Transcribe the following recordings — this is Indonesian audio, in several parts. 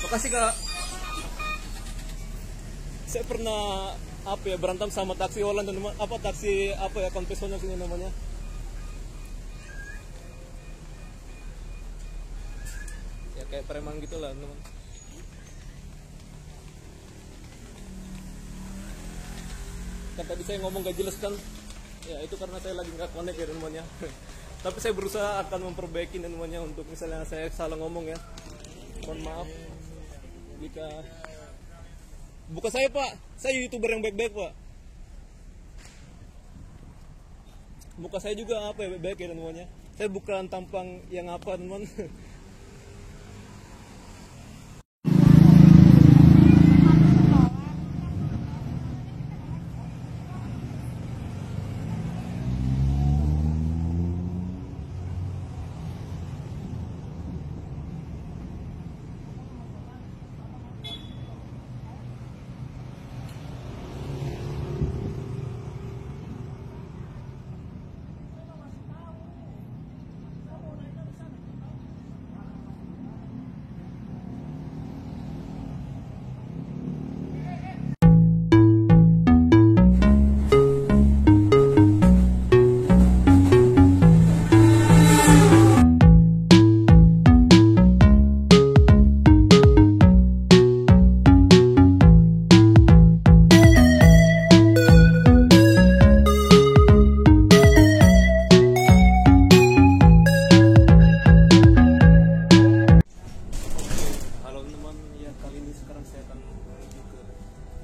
Makasih Kak. Saya pernah berantem sama taksi Holland teman, taksi konvensional sini namanya. Ya kayak preman gitulah teman. Kan tadi saya ngomong gak jelas kan, ya itu karena saya lagi nggak connect ya teman-teman ya. Tapi saya berusaha akan memperbaiki teman-teman ya, untuk misalnya saya salah ngomong ya, mohon maaf jika bukan saya Pak, saya YouTuber yang baik-baik Pak. Muka saya juga baik-baik ya teman-teman ya. Saya bukan tampang yang teman-teman.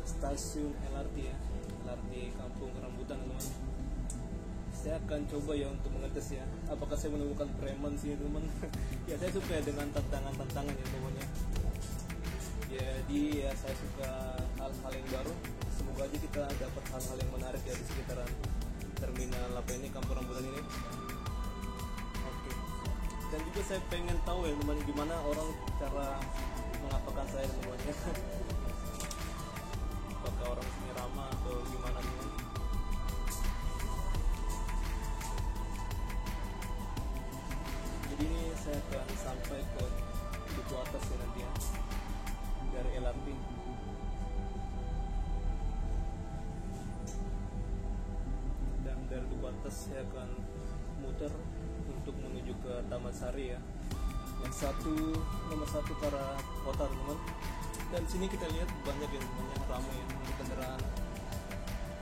Stasiun LRT ya, LRT Kampung Rambutan teman. Saya akan coba ya untuk mengetes ya, apakah saya menemukan preman sih teman. Ya saya suka dengan tantangan ya temannya. Jadi ya saya suka hal-hal yang baru. Semoga aja kita dapat hal-hal yang menarik ya di sekitaran terminal ini Kampung Rambutan ini. Oke. Dan juga saya pengen tahu ya teman, gimana orang cara mengapakan saya temannya. Apakah orang sini ramah atau gimana teman? Jadi ini saya akan sampai ke Duku Atas ya nanti ya, dari LRT. Dan dari Duku Atas saya akan muter untuk menuju ke Taman Sari ya, yang nomor satu ke arah kota teman. Dan sini kita lihat banyak yang ramai ya, kendaraan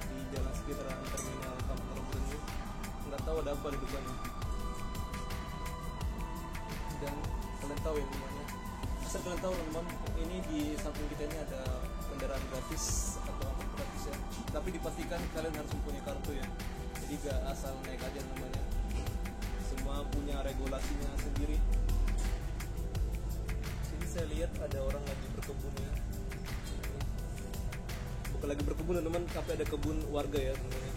di jalan sekitaran terminal Kampung Rambutan ini. Nggak tahu ada apa di depannya. Dan kalian tahu ya teman-teman, asal kalian tahu teman, ini di samping kita ini ada kendaraan gratis atau angkut gratis ya. Tapi dipastikan kalian harus mempunyai kartu ya. Jadi gak asal naik aja namanya. Semua punya regulasinya sendiri. Saya lihat ada orang lagi berkebun ya, bukan lagi berkebun teman, tapi ada kebun warga ya teman-teman.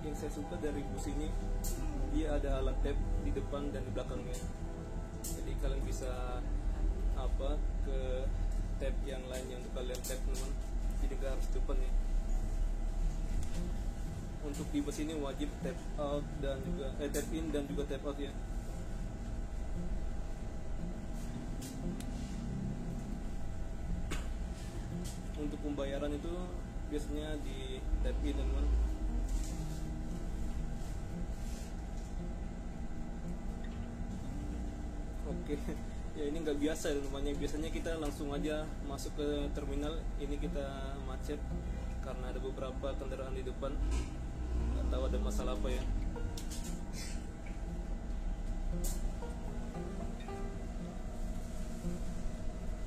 Yang saya suka dari bus ini, dia ada alat tap di depan dan di belakangnya, jadi kalian bisa ke tab yang lain yang untuk kalian tap teman, jadi gak harus depan ya. Untuk di bus ini wajib tap out dan juga tap in dan juga tap out ya. Untuk pembayaran itu biasanya di tap in teman. Oke. Ya ini nggak biasa ya teman-teman. Biasanya kita langsung aja masuk ke terminal, ini kita macet karena ada beberapa kendaraan di depan. Nggak tahu ada masalah apa ya.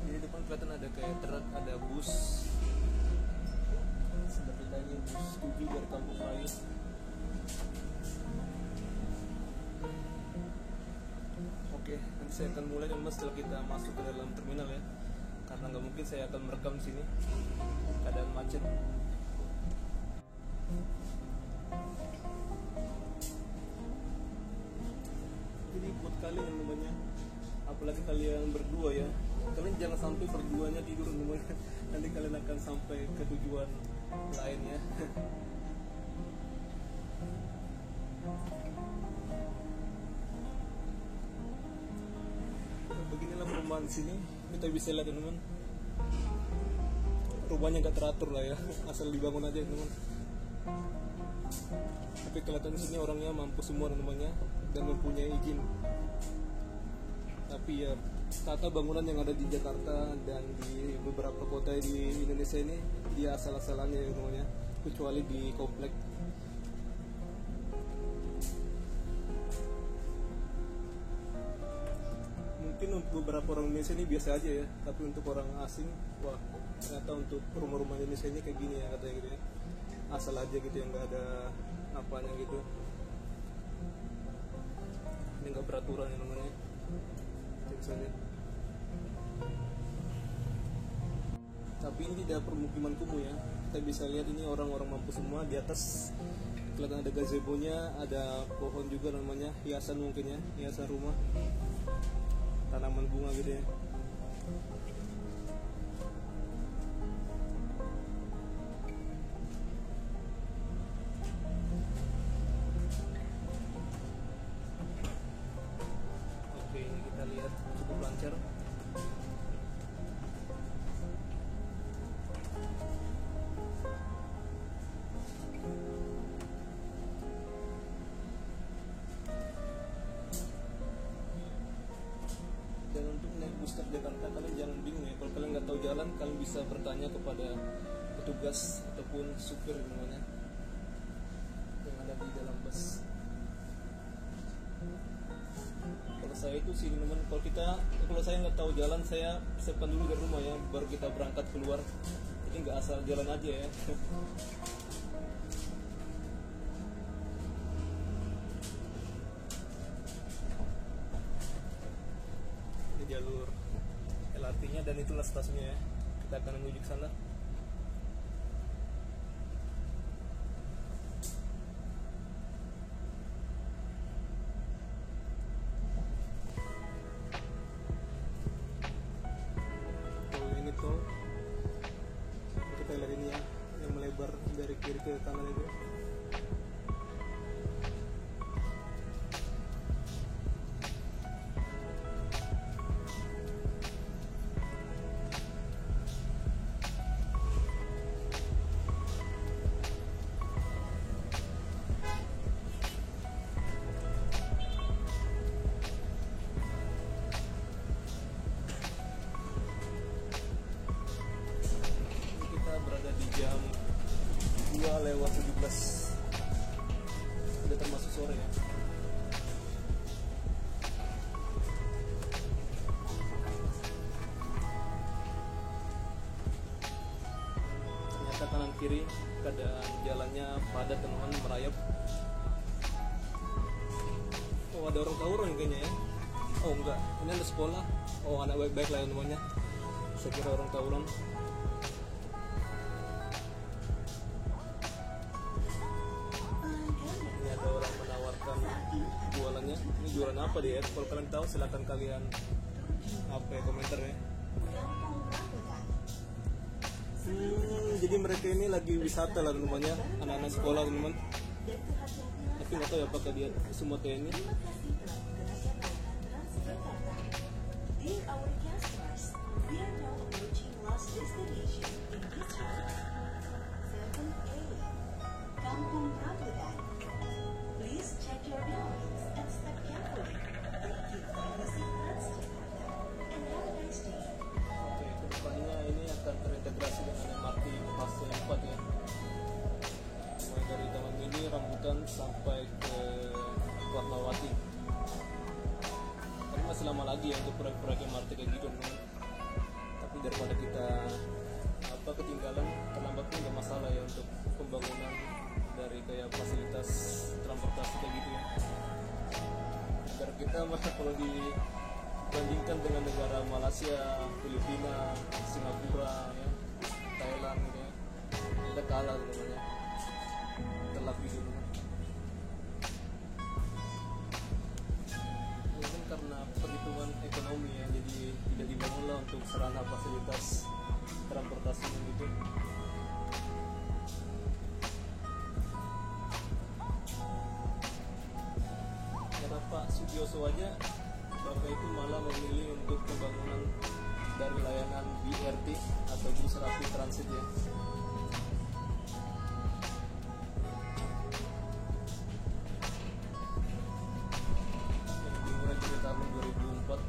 Di depan kelihatan ada kayak truk, ada bus. Seperti tadi bus 7 dari Kampung Melayu. Oke, nanti saya akan mulai teman setelah kita masuk ke dalam terminal ya. Karena nggak mungkin saya akan merekam di sini. Keadaan macet. Jadi buat kalian yang namanya, apalagi kalian berdua ya, kalian jangan sampai berduanya tidur namanya. Nanti kalian akan sampai ke tujuan lain ya. Beginilah perumahan di sini, kita bisa lihat teman-teman. Rumahnya nggak teratur lah ya, asal dibangun aja teman-teman. Tapi kelihatan di sini orangnya mampu semua teman-temannya dan mempunyai izin. Tapi ya tata bangunan yang ada di Jakarta dan di beberapa kota di Indonesia ini dia asal-asalannya ya teman-temannya, kecuali di komplek. Mungkin untuk beberapa orang Indonesia ini biasa aja ya, tapi untuk orang asing, wah ternyata untuk rumah-rumah Indonesia ini kayak gini ya katanya gitu ya, asal aja gitu ya, nggak ada apanya gitu, ini nggak beraturan ya namanya. Kita bisa lihat. Tapi ini tidak permukiman kumuh ya, kita bisa lihat ini orang-orang mampu semua. Di atas kelihatan ada gazebo-nya, ada pohon juga namanya, hiasan mungkin ya, hiasan rumah, tanaman bunga gitu ya. Oke, ini kita lihat cukup lancar. Dan untuk naik bus Jakarta kalian jangan bingung ya, kalau kalian nggak tahu jalan kalian bisa bertanya kepada petugas ataupun supir namanya yang ada di dalam bus. Kalau saya itu sih teman, kalau saya nggak tahu jalan saya siapkan dulu dari rumah ya, baru kita berangkat keluar. Jadi nggak asal jalan aja ya. Jalur LRT-nya dan itulah stasiunnya ya. Kita akan menuju ke sana. Oh, ini tuh kita lihat ini ya, yang melebar dari kiri ke kanan itu. Berada di jam 2:17, sudah termasuk sore ya. Ternyata kanan kiri keadaan jalannya padat teman-teman, merayap. Oh, ada orang tawuran kayaknya ya. Oh enggak, ini ada sekolah. Oh, anak baik-baik lah namanya. Saya kira orang tawuran. Jualannya, ini jualan apa dia? Kalau kalian tahu silahkan kalian komentar ya. Jadi mereka ini lagi wisata lah namanya, anak-anak sekolah teman-teman. Tapi nggak tahu ya apakah dia semua TNI. Kampung Rambutan. Please check your belongings and step carefully. Thank you for using Transjakarta and have a nice day. Oke, kedepannya ini akan terintegrasi dengan MRT fase 4 ya. Mulai dari Taman Mini, Rambutan sampai ke Warnawati. Tapi masih lama lagi ya untuk proyek-proyek MRT kayak gitu teman. Tapi daripada kita ketinggalan, terlambat pun nggak masalah ya untuk pembangunan dari kayak fasilitas transportasi kayak gitu ya, agar kita kalau dibandingkan dengan negara Malaysia, Filipina, Singapura ya, Thailand gitu ya, kita kalah namanya, telak gitu. Mungkin karena perhitungan ekonomi ya, jadi tidak dibangunlah untuk sarana fasilitas transportasi gitu. Oso aja Bapak itu malah memilih untuk pembangunan dari layanan BRT atau bus rapid transit ya. Yang dimulai dari tahun 2004.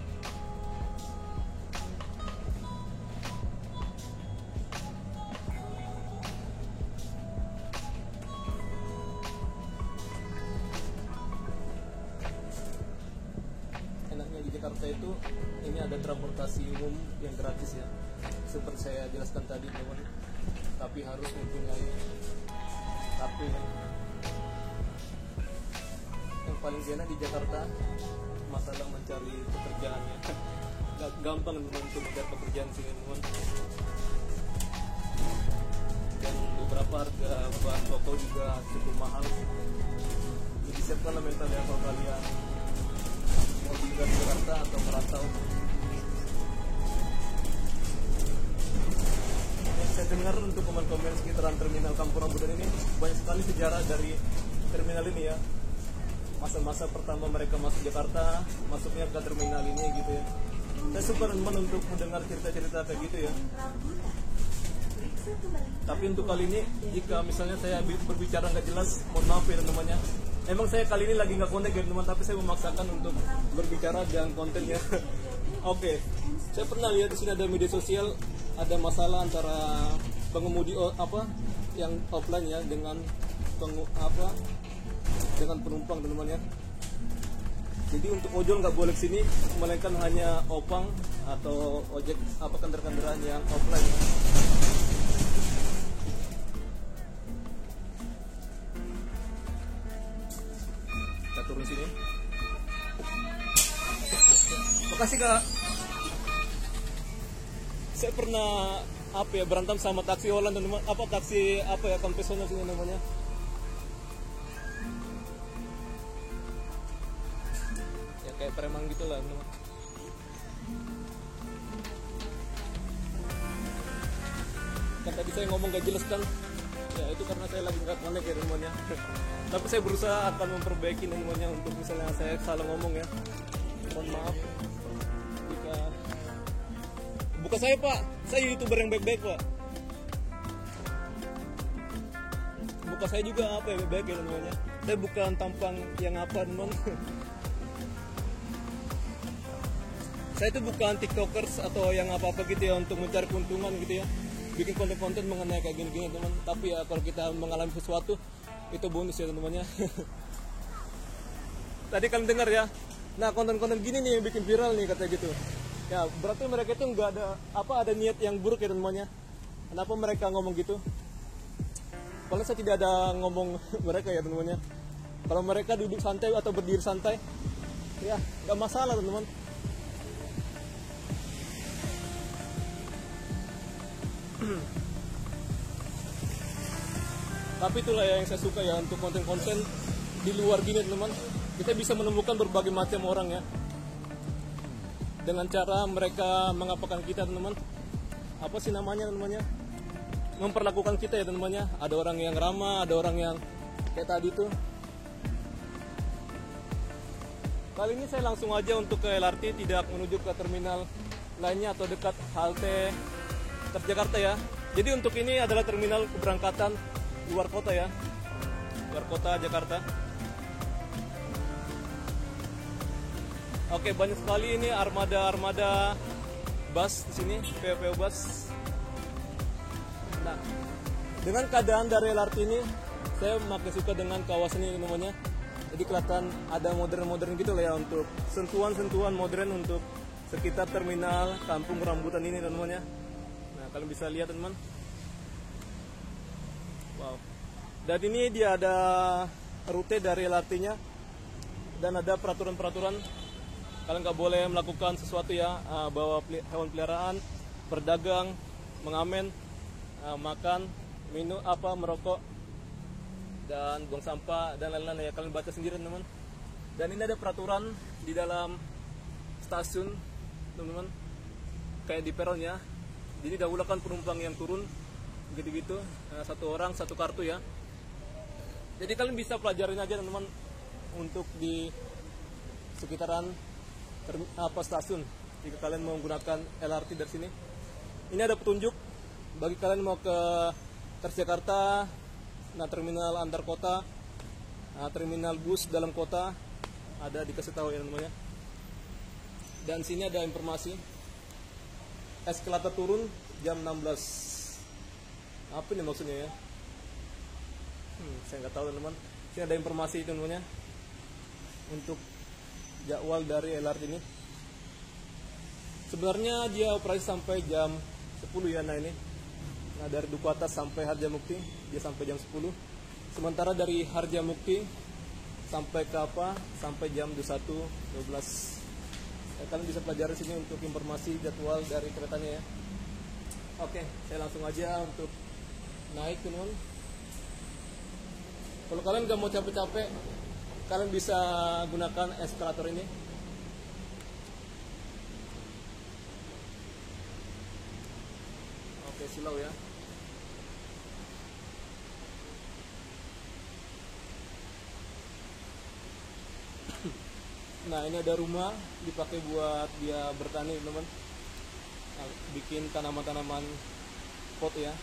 Enaknya di Jakarta itu ini ada transportasi umum yang gratis ya, seperti saya jelaskan tadi teman, tapi harus mempunyai kartu ya. Yang paling enak di Jakarta masalah mencari pekerjaan ya. Gampang teman untuk mencari pekerjaan sini teman, dan beberapa harga bahan pokok juga cukup mahal. Jadi siapkanlah mentalnya kalau kalian mau tinggal di Jakarta atau merantau. Yang saya dengar untuk komen-komen sekitaran terminal Kampung Rambutan ini banyak sekali sejarah dari terminal ini ya. Masa-masa pertama mereka masuk Jakarta, masuknya ke terminal ini gitu ya. Saya suka teman untuk mendengar cerita-cerita kayak gitu ya. Tapi untuk kali ini, jika misalnya saya berbicara nggak jelas, mohon maaf ya teman-temannya. Emang saya kali ini lagi nggak konten ya teman, tapi saya memaksakan untuk berbicara dan kontennya. Oke, saya pernah lihat di sini ada media sosial, ada masalah antara pengemudi yang offline ya dengan dengan penumpang teman-teman ya. Jadi untuk ojol nggak boleh kesini, melainkan hanya opang atau ojek kendaraan yang offline. Kita turun sini. Makasih Kak. Saya pernah berantem sama taksi Holland teman-teman. Taksi konvensional sini namanya. Kayak preman gitu lah teman. Kan tadi saya ngomong gak jelas kan, ya itu karena saya lagi nggak connect ya temannya. Tapi saya berusaha akan memperbaiki temannya untuk misalnya saya salah ngomong ya. Mohon maaf jika bukan saya Pak, saya YouTuber yang baik-baik Pak. Bukan saya juga baik-baik ya temannya. Saya bukan tampang yang teman. Saya itu bukan tiktokers atau yang apa-apa gitu ya untuk mencari keuntungan gitu ya, bikin konten-konten mengenai kayak gini-gini teman. Tapi ya kalau kita mengalami sesuatu itu bonus ya teman-temannya. Tadi kalian dengar ya, nah konten-konten gini nih yang bikin viral nih kata gitu ya, berarti mereka itu nggak ada niat yang buruk ya teman-temannya. Kenapa mereka ngomong gitu? Kalau saya tidak ada ngomong mereka ya teman-temannya. Kalau mereka duduk santai atau berdiri santai ya nggak masalah teman-teman. Tapi itulah yang saya suka ya, untuk konten-konten di luar gini teman, kita bisa menemukan berbagai macam orang ya, dengan cara mereka mengapakan kita teman, memperlakukan kita ya temannya. Ada orang yang ramah, ada orang yang kayak tadi tuh. Kali ini saya langsung aja untuk ke LRT, tidak menuju ke terminal lainnya atau dekat halte Jakarta ya. Jadi untuk ini adalah terminal keberangkatan luar kota ya, luar kota Jakarta. Oke, banyak sekali ini armada bus di sini, PO bus. Nah, dengan keadaan dari LRT ini, saya makin suka dengan kawasan ini namanya. Jadi kelihatan ada modern gitu lah ya, untuk sentuhan modern untuk sekitar terminal Kampung Rambutan ini namanya. Kalian bisa lihat teman. Wow. Dan ini dia ada rute dari LRT-nya dan ada peraturan-peraturan. Kalian nggak boleh melakukan sesuatu ya, bawa hewan peliharaan, berdagang, mengamen, makan, minum merokok, dan buang sampah dan lain-lain ya. Kalian baca sendiri teman. Dan ini ada peraturan di dalam stasiun teman-teman, kayak di peron ya. Jadi dahulukan penumpang yang turun gitu-gitu, satu orang satu kartu ya. Jadi kalian bisa pelajarin aja teman-teman untuk di sekitaran stasiun jika kalian mau menggunakan LRT dari sini. Ini ada petunjuk bagi kalian mau ke Transjakarta, nah terminal antar kota, nah, terminal bus dalam kota, ada dikasih tahu ya namanya. Dan sini ada informasi eskalator turun jam 16. Apa ini maksudnya ya? Saya nggak tahu teman-teman. Sini ada informasi itu namanya untuk jadwal dari LRT ini. Sebenarnya dia operasi sampai jam 10 ya, nah ini. Nah dari Duku Atas sampai Harjamukti dia sampai jam 10. Sementara dari Harjamukti sampai ke sampai jam 21.12. Kalian bisa pelajari sini untuk informasi jadwal dari keretanya ya. Oke, saya langsung aja untuk naik teman. Kalau kalian gak mau capek-capek, kalian bisa gunakan eskalator ini. Oke, silau ya. Nah ini ada rumah dipakai buat dia bertani teman-teman, nah, bikin tanaman-tanaman pot ya.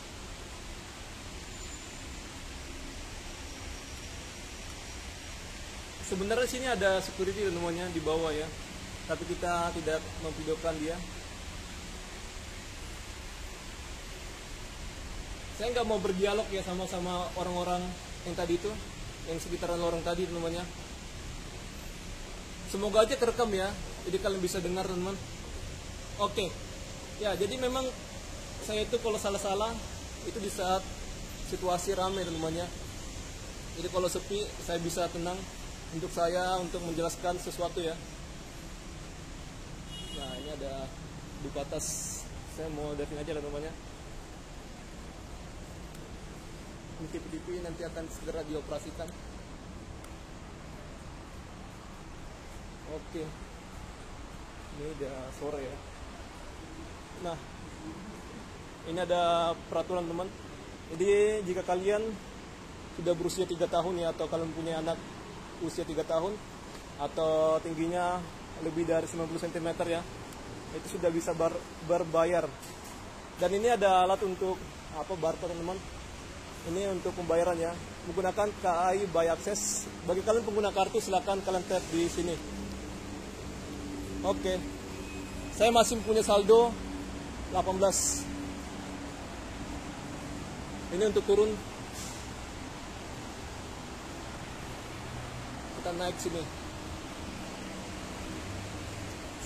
Sebenarnya sini ada security teman-teman di bawah ya, tapi kita tidak memvideokan dia. Saya nggak mau berdialog ya sama orang-orang yang tadi itu, yang sekitaran lorong tadi teman-teman. Semoga aja kerekam ya, jadi kalian bisa dengar teman-teman. Oke, ya jadi memang saya itu kalau salah-salah itu di saat situasi ramai teman-teman. Jadi kalau sepi saya bisa tenang untuk saya untuk menjelaskan sesuatu ya. Nah ini ada Duku Atas, saya mau dating aja lah teman-teman. Ini TV nanti akan segera dioperasikan. Oke, ini udah sore ya. Nah, ini ada peraturan teman. Jadi jika kalian sudah berusia 3 tahun ya, atau kalian punya anak usia 3 tahun atau tingginya lebih dari 90 cm ya, itu sudah bisa berbayar. Dan ini ada alat untuk barcode teman. Ini untuk pembayaran ya, menggunakan KAI Buy Access. Bagi kalian pengguna kartu silakan kalian tap di sini. Oke, saya masih punya saldo 18. Ini untuk turun, kita naik sini.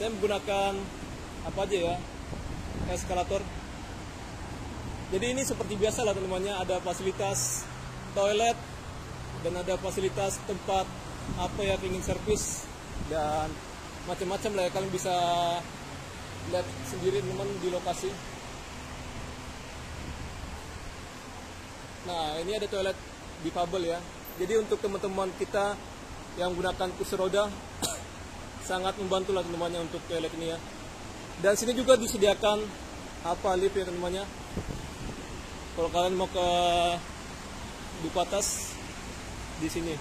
Saya menggunakan apa aja ya, eskalator. Jadi ini seperti biasa lah teman-temannya, ada fasilitas toilet dan ada fasilitas tempat cleaning service dan macam-macam lah ya, kalian bisa lihat sendiri teman di lokasi. Nah ini ada toilet difabel ya, jadi untuk teman-teman kita yang menggunakan kursi roda sangat membantu lah teman-temannya untuk toilet ini ya. Dan sini juga disediakan lift ya teman-temannya. Kalau kalian mau ke Duku Atas di sini.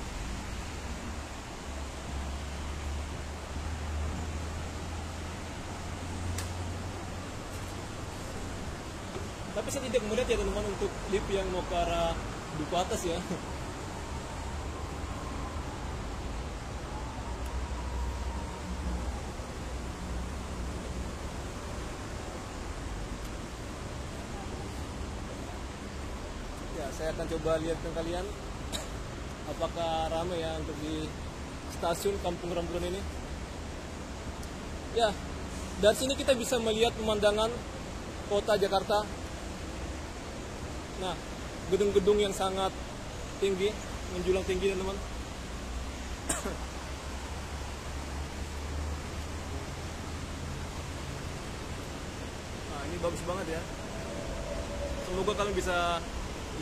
Tapi saya tidak melihat ya teman-teman untuk lift yang mau ke arah Duku Atas ya. Ya, saya akan coba lihat ke kalian apakah ramai ya untuk di stasiun Kampung Rambutan ini. Ya, dari sini kita bisa melihat pemandangan kota Jakarta. Nah, gedung-gedung yang sangat tinggi, menjulang tinggi teman-teman. Nah, ini bagus banget ya. Semoga kalian bisa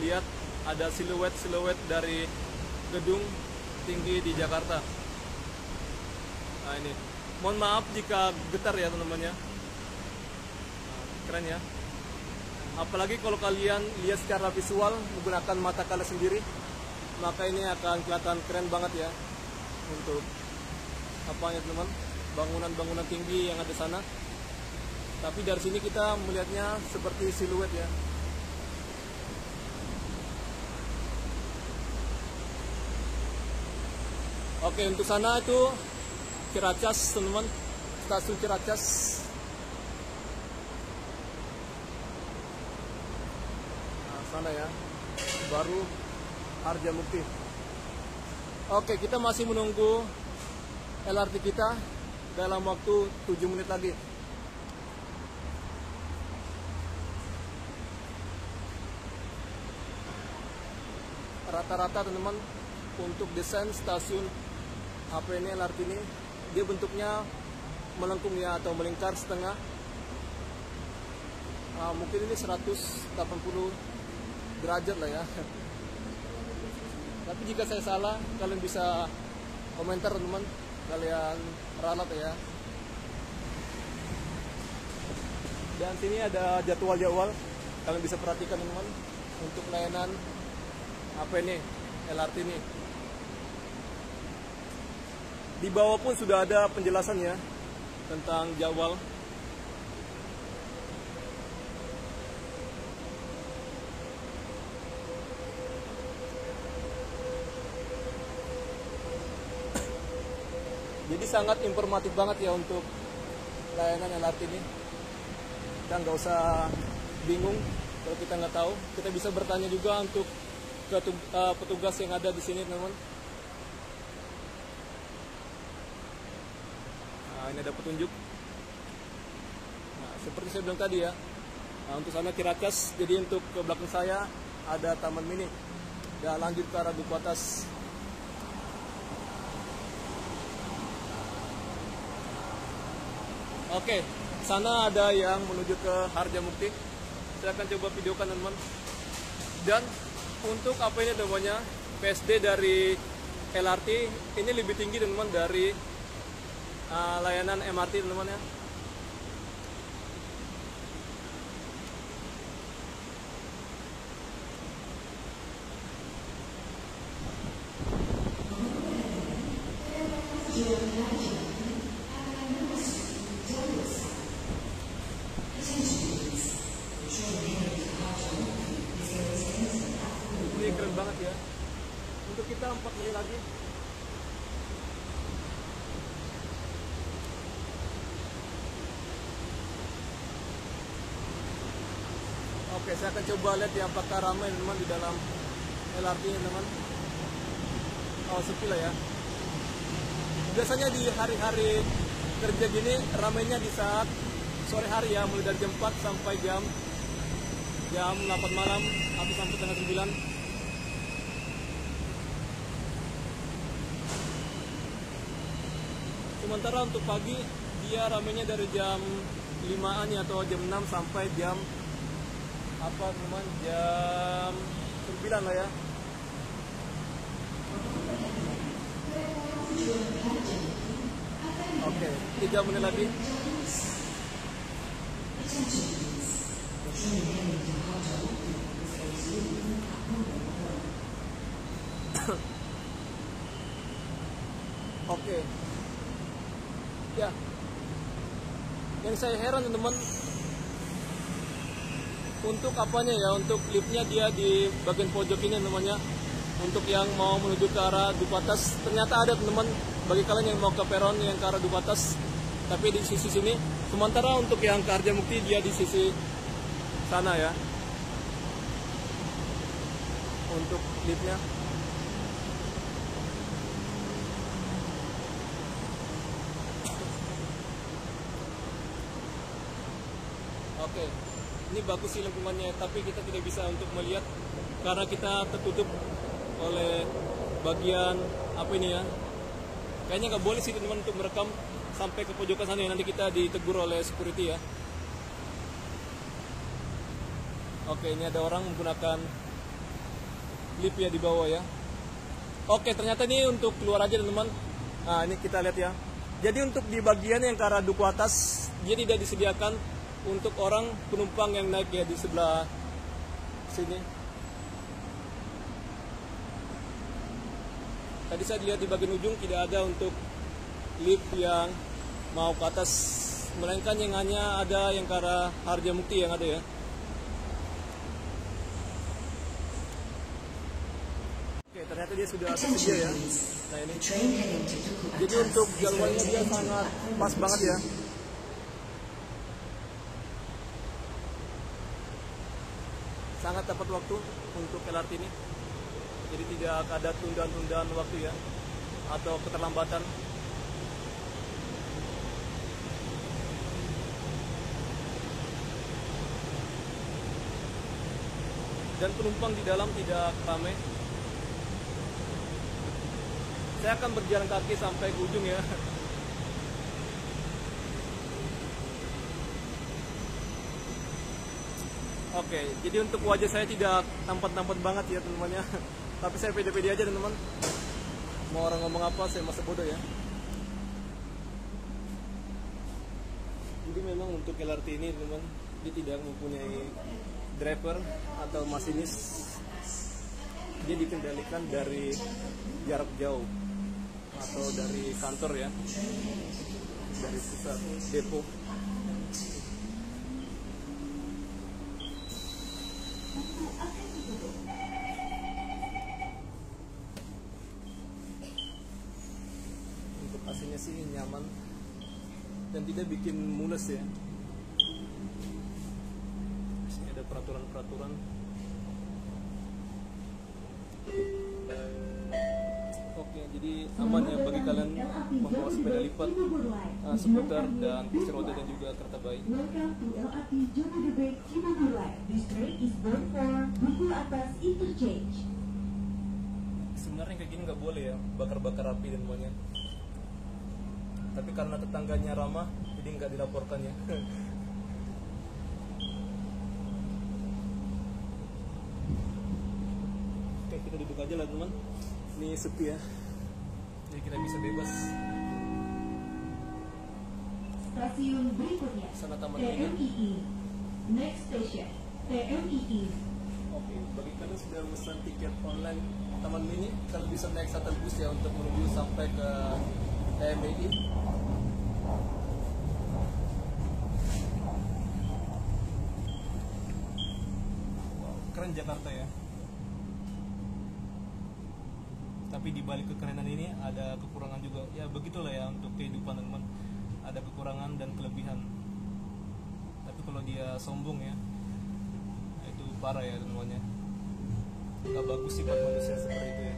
lihat ada siluet dari gedung tinggi di Jakarta. Nah ini, mohon maaf jika getar ya teman-teman ya. Nah, keren ya. Apalagi kalau kalian lihat secara visual menggunakan mata kalian sendiri, maka ini akan kelihatan keren banget ya untuk apanya teman, bangunan-bangunan tinggi yang ada sana. Tapi dari sini kita melihatnya seperti siluet ya. Oke, untuk sana itu Ciracas teman-teman, stasiun Ciracas. Nah, sana ya, baru Harjamukti. Oke, kita masih menunggu LRT kita dalam waktu 7 menit lagi. Rata-rata teman-teman untuk desain stasiun apa ini LRT ini, dia bentuknya melengkung ya, atau melingkar setengah. Mungkin ini 180 derajat lah ya. Tapi jika saya salah, kalian bisa komentar teman-teman, kalian ralat ya. Dan sini ada jadwal-jadwal, kalian bisa perhatikan teman-teman, untuk layanan apa ini LRT ini. Di bawah pun sudah ada penjelasannya tentang jadwal. Jadi sangat informatif banget ya untuk layanan LRT ini. Kita nggak usah bingung kalau kita nggak tahu. Kita bisa bertanya juga untuk petugas yang ada di sini teman-teman. Nah, ini ada petunjuk. Nah, seperti saya bilang tadi ya, untuk sana Ciracas. Jadi untuk ke belakang saya ada Taman Mini. Dan lanjut ke arah Duku Atas. Oke, sana ada yang menuju ke Harjamukti. Saya akan coba videokan teman-teman. Dan untuk apa ini namanya, PSD dari LRT ini lebih tinggi teman-teman dari layanan MRT teman-teman ya. Ini keren banget ya. Untuk kita 4 menit lagi. Oke, saya akan coba lihat ya apakah ramai teman di dalam LRT ini teman. Oh, sepi lah ya. Biasanya di hari-hari kerja gini ramainya di saat sore hari ya, mulai dari jam 4 sampai jam 8 malam atau sampai tengah 9. Sementara untuk pagi dia ramainya dari jam 5-an ya, atau jam 6 sampai jam teman, jam 9 lah ya. Oke, 3 menit lagi. Oke. Ya. Yang saya heran teman-teman, untuk apanya ya, untuk liftnya dia di bagian pojok ini namanya. Untuk yang mau menuju ke arah Duku Atas, ternyata ada teman-teman, bagi kalian yang mau ke peron yang ke arah Duku Atas, tapi di sisi sini. Sementara untuk yang ke Harjamukti dia di sisi sana ya, untuk liftnya. Oke, ini bagus sih lingkungannya, tapi kita tidak bisa untuk melihat karena kita tertutup oleh bagian apa ini ya. Kayaknya nggak boleh sih teman-teman untuk merekam sampai ke pojokan sana ya, nanti kita ditegur oleh security ya. Oke, ini ada orang menggunakan lift ya di bawah ya. Oke, ternyata ini untuk keluar aja teman-teman. Nah, ini kita lihat ya. Jadi untuk di bagian yang ke arah Duku Atas, dia tidak disediakan untuk orang penumpang yang naik ya, di sebelah sini. Tadi saya lihat di bagian ujung tidak ada untuk lift yang mau ke atas, melainkan yang hanya ada yang ke arah Harjamukti yang ada ya. Oke, ternyata dia sudah tersedia ya. Nah ini, jadi untuk jadwalnya dia sangat pas banget ya. Sangat tepat waktu untuk LRT ini. Jadi tidak ada tundaan-tundaan waktu ya, atau keterlambatan. Dan penumpang di dalam tidak ramai. Saya akan berjalan kaki sampai ke ujung ya. Oke, jadi untuk wajah saya tidak tampan-tampan banget ya teman-teman ya. Tapi saya pede-pede aja teman-teman. Mau orang ngomong apa, saya masa bodoh ya. Jadi memang untuk LRT ini teman-teman, dia tidak mempunyai driver atau masinis. Dia dikendalikan dari jarak jauh atau dari kantor ya, dari pusat depo. Untuk AC-nya sih nyaman dan tidak bikin mules ya. Sini ada peraturan-peraturan. Oke, jadi aman ya bagi kalian membawa sepeda lipat, skuter dan kursi roda dan juga kereta bayi. Welcome to LRT Jabodebek Cibubur Line. This train is bound for Duku Atas Interchange. Sebenarnya kayak gini nggak boleh ya, bakar-bakar api dan semuanya. Tapi karena tetangganya ramah, jadi nggak dilaporkan ya. Oke, kita duduk aja lah teman. Ini sepi ya, jadi kita bisa bebas. Stasiun berikutnya Sana Taman Mini. TMII. Next station TMII. Oke, bagi kalian sudah pesan tiket online Taman Mini, kalian bisa naik shuttle bus ya untuk menuju sampai ke TMII. Keren Jakarta ya. Tapi di balik kekerenan ini ada kekurangan juga. Ya begitulah ya untuk kehidupan teman-teman. Ada kekurangan dan kelebihan. Tapi kalau dia sombong ya, itu parah ya semuanya. Gak bagus sih buat manusia seperti itu ya.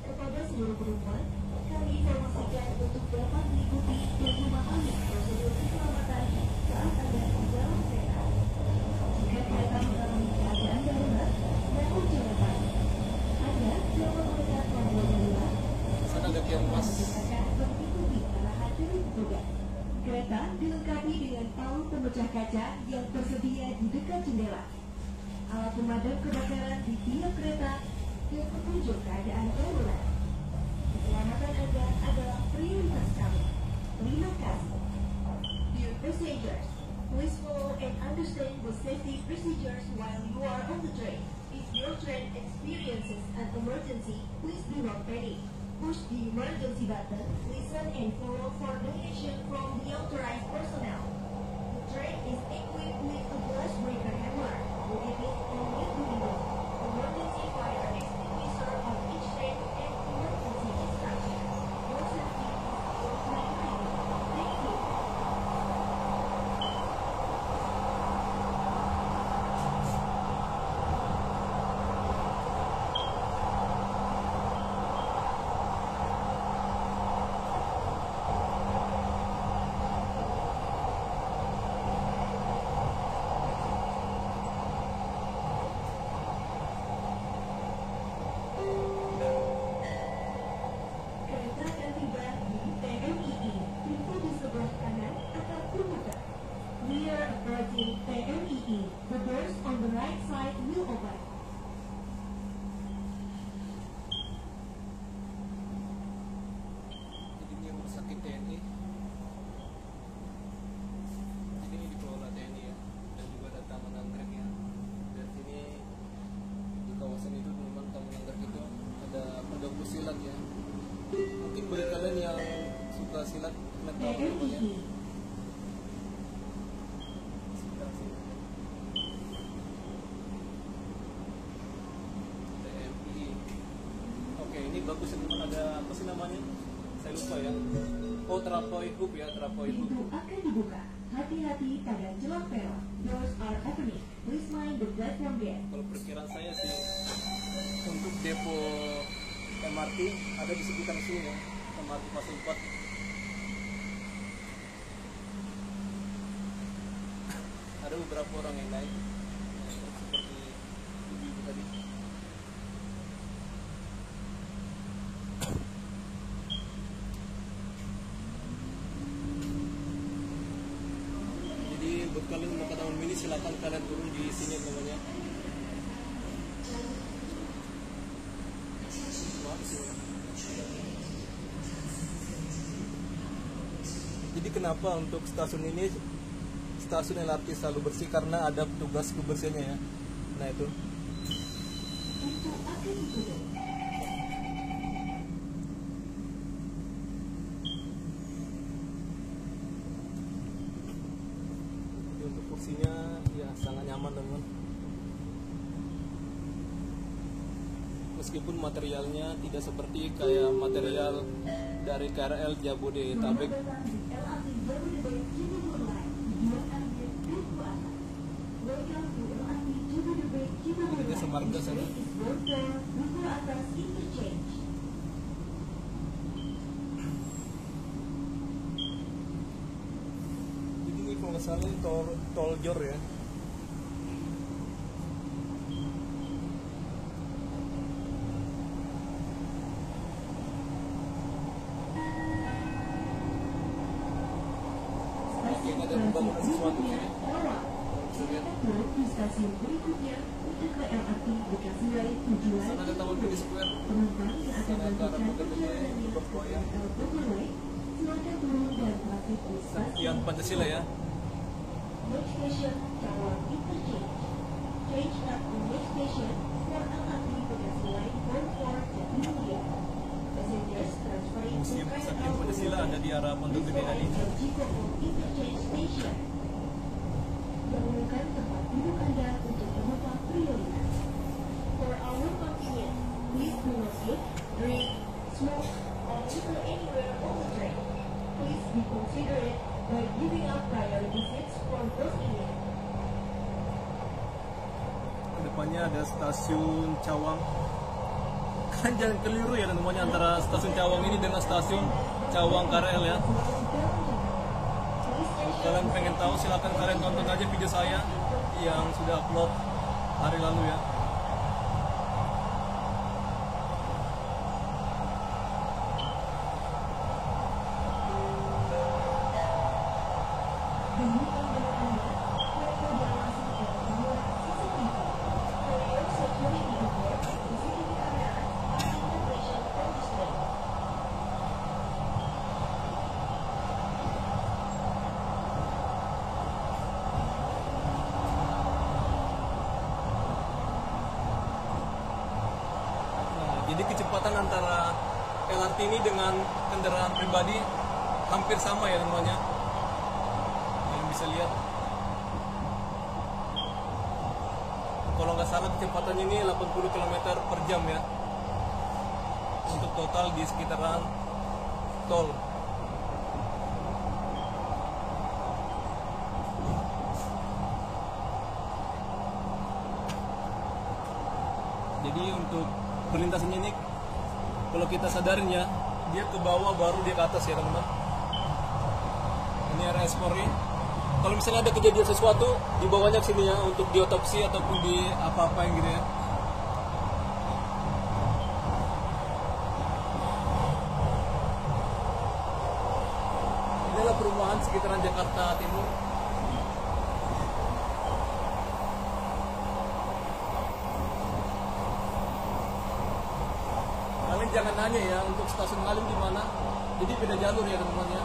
Kepada seluruh penumpang, kami informasikan untuk dapat mengikuti dan memahami prosedur keselamatan saat Anda di dalam kereta. Jika kereta mengalami keadaan darurat dan ujian Anda dapat menekan tombol darurat. Sana ada kios. Akan mengikuti arahan dari petugas. Kereta dilengkapi dengan palu pemecah kaca yang tersedia di dekat jendela. Alat pemadam kebakaran di tiap kereta yang petunjuk keadaan darurat. Keselamatan Anda adalah prioritas kami. Terima kasih. Dear passengers, please follow and understand the safety procedures while you are on the train. If your train experiences an emergency, please do not panic. Push the emergency button, listen and follow for direction from the authorized personnel. The train is equipped with a glass breaker hammer, located on the window, emergency fire extinguisher on each train, and emergency instruction. Your safety is your priority. Thank you. silat kalian tahu namanya. TMII. TMI. Oke, ini bagus ya teman, ada apa sih namanya? Saya lupa ya. Oh, terapoid hub ya, terapoid hub. Pintu akan dibuka. Hati-hati pada celah peron. Doors are opening. Please mind the platform gate. Kalau perkiraan saya sih untuk depo MRT ada di sekitar sini ya, MRT fase 4. Ada beberapa orang yang naik seperti ibu tadi. Jadi buat kalian mau ke Taman Mini silakan kalian turun di sini namanya. Jadi kenapa untuk stasiun ini stasiun LRT selalu bersih, karena ada petugas kebersihannya ya. Nah itu. Pintu akan ditutup. Jadi untuk kursinya ya sangat nyaman teman. Meskipun materialnya tidak seperti kayak material dari KRL Jabodetabek. Selamat datang di LRT Jabodebek Cibubur Line. Tujuan akhir Duku Atas. Welcome to LRT Jabodebek Cibubur Ini Line. semarga sana. This is bound for Duku Atas Interchange. Jadi ini kalau nggak salah ini tol Jor ya. Stasiun ada pembangunan sesuatu berikutnya, ya. Rawang. Silakan turun di stasiun berikutnya untuk ke LRT Bekasi Line tujuan Sana ada Taman Mini Cibubur. Square. Penumpang yang akan Sana ada melakukan Rapat perjalanan Gede, dinas Bogor ke ya. KRL Bogor Line, silakan turun dan transit di stasiun Yang Pancasila ya. Next station, Cawang Interchange. Change at the next station for LRT Bekasi Line 44 Jatimulya. Passengers transferring to Museum KRL Sakti Pancasila ada di arah Pondok Gede tadi. Jikopo Interchange Station. Dahulukan tempat duduk Anda untuk penumpang prioritas. For our convenience, please do not eat, drink, smoke, or litter anywhere on the train. Please be considerate by giving up priority seats for those in need. Depannya ada stasiun Cawang. Kan jangan keliru ya namanya antara stasiun Cawang ini dengan stasiun Cawang KRL ya. Kalau kalian pengen tahu silakan kalian tonton aja video saya yang sudah upload hari lalu ya. Demi keamanan Anda, mereka diawasi oleh kamera CCTV. For your security report, CCTV cameras are in operation on display. Nah, jadi kecepatan antara LRT ini dengan kendaraan pribadi hampir sama ya namanya. Yang bisa lihat. Kalau nggak salah kecepatannya ini 80 km per jam ya. Untuk total di sekitaran tol. Jadi untuk perlintasannya ini kalau kita sadarin ya, dia ke bawah baru dia ke atas ya teman-teman. Ini area Polri. Kalau misalnya ada kejadian sesuatu, dibawanya ke sini ya untuk diotopsi ataupun di apa-apa yang gitu ya. Ini adalah perumahan sekitaran Jakarta Timur. Kalian jangan nanya ya untuk stasiun Halim di mana. Jadi beda jalur ya teman-teman ya.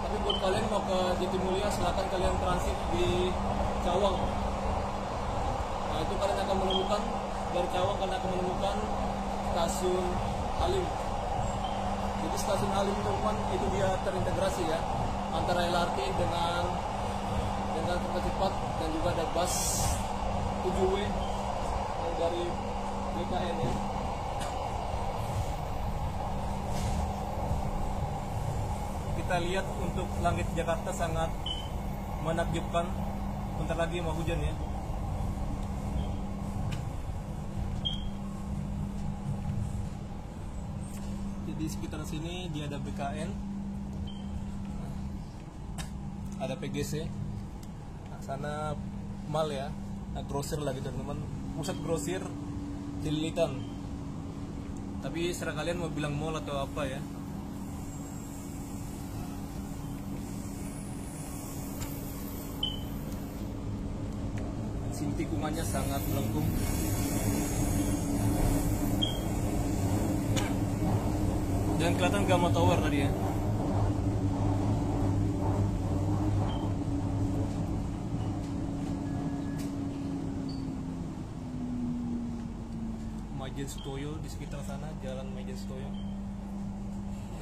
Tapi buat kalian mau ke Jatimulya silakan kalian transit di Cawang. Nah itu kalian akan menemukan dari Cawang kalian akan menemukan stasiun Halim. Jadi Stasiun Halim teman itu dia terintegrasi ya antara LRT dengan kereta cepat, dan juga ada bus 7W yang dari BKN ya. Kita lihat untuk langit Jakarta sangat menakjubkan. Bentar lagi mau hujan ya. Di sekitar sini dia ada BKN, ada PGC, nah, sana mall ya, nah, grosir lah gitu teman, pusat grosir Cililitan. Tapi serah kalian mau bilang mall atau apa ya. Sini tikungannya sangat melengkung. Dan kelihatan Gamma Tower tadi ya. Majen Sutoyo di sekitar sana, jalan Majen Sutoyo.